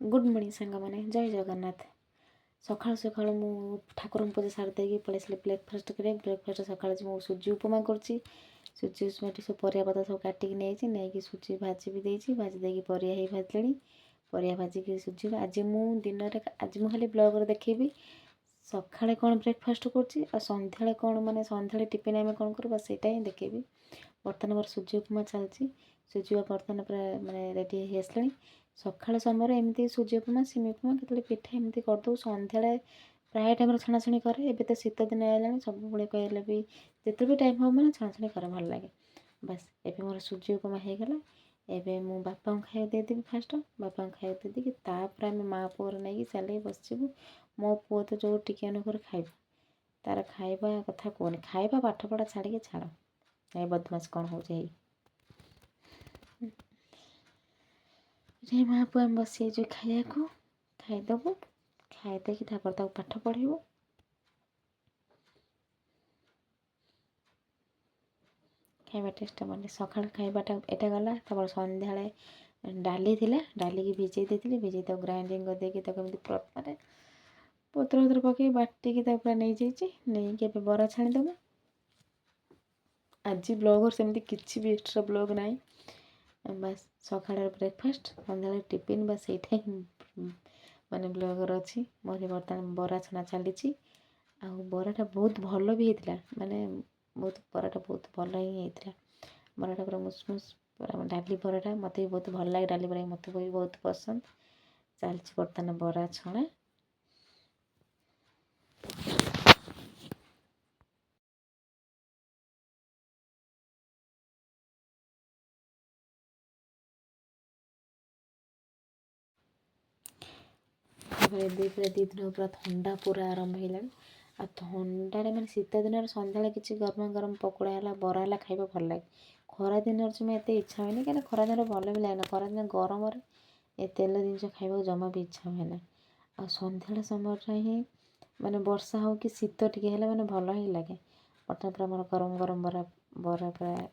Good morning सांग मैंने जय जगन्नाथ। सकाल सकाल मु ठाकुर पूजा सारी देगी पलैसी ब्रेकफास्ट करें। ब्रेकफास्ट सकाल मुझे सूजी उपमा कर सूजी उपमा सब परिया पत्ता सब काटिकी नहीं सूजी भाजी भी देती भाजी देकी परिया ही भाजले परिया भाजिकी सूजी आज मु दिन आज मुझे खाली ब्लॉग देखेबी सकाଳେ कौन ब्रेकफास्ट कर कौन माने सन्ध्या टिफिन आम कौन कर सेटा ही देखेबी। बर्तमान मोर सूजी उपमा चलती सूजी बर्तमान पूरा माने रेडी हो आसला सकाळ समय एमती सूजी उपमा सिमी उपमा केतले पिठा एमती करदे सन्ध्या प्राय टाइम छाणाछुणी करे। एबे तो शीत दिन आइलानी सब बेले कहले भी जिते भी टाइम हो मैंने छाणाछुणी करे भल लगे। बस एबे मोर सूजी उपमा हो गला। एबे मु बापा को खाई देदेवी फास्ट बापा को खाई देदी तापर आम माँ पुअर नहीं चल बसबू। मो पुओ तो जो टिके अनुकर खाइबा तार खाइबा कथा कहनी खाइबा पाठ पढ़ा छाड़ी छाड़ ए बदमाश कौन हो माँ पुआ आम बसी जो खाया को खाईदेबू खाईदे कि पाठ पढ़ेबू। खाଇବା टेस्ट बने सकाल खाइबाटा एटा गला तब सन्ध्या डाली थिला डाली की भिजई देती भिजई तो ग्राइंडिंग कर देकी माने पत्र पत्र पकई बाटिकी पूरा नहीं जाइए नहीं कि बरा छाणीदेबू। आज ब्लॉगर सेमती किसी भी एक्स्ट्रा ब्लॉग ना बस सकाळ ब्रेकफास्ट सन्ध्या टिफिन बस यही माने ब्लॉगर अच्छी मोर बर्तमान बरा छाणा चली बराटा बहुत भल भी होता माने बहुत बराटा बहुत भल ही होता बराटा पूरा मुसमुस पूरा डाली बराटा मत भी बहुत भल लगे डाली बरा मत भी बहुत पसंद चलती बर्तमान बरा छणा। पूरा दी दिन पूरा ठंडा पूरा आरंभ होगा आ ठंडा मैंने शीत दिन सन्ध्या किसी गरम गरम पकोड़ा है बरा है खाइबा भल लगे। खरा दिन में एत इच्छा हुए कहीं खरा दिन भल भी लगे खरा दिन गरम ए तेल जिन खाइबा जमा भी इच्छा हुए ना आ सन्ध्या समय ही माने वर्षा हो कि शीत टिके मैंने भल ही लगे। बर्तमान पूरा मोर गरम गरम बरा बरा पूरा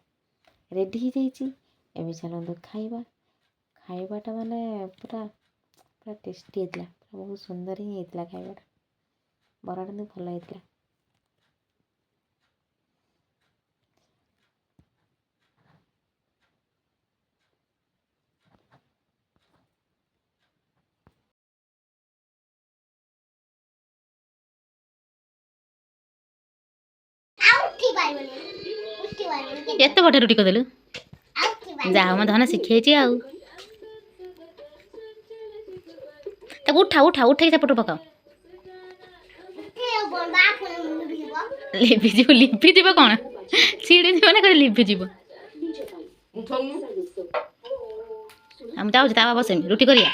रेडी हो जाइए एवं चलते खाइबा खाइबाटा माने पूरा पूरा टेस्टी होता बहुत सुंदर ही होता खाइबाटा बराटा भी भल होता। एत बटे रुटी करदेलु जा मैं धन शिखई उठा उठा उठे सेपट पकाओ लिभिज कौन छिड़ी ना लिभिज जाऊँ ता बसमी रुटी करिया।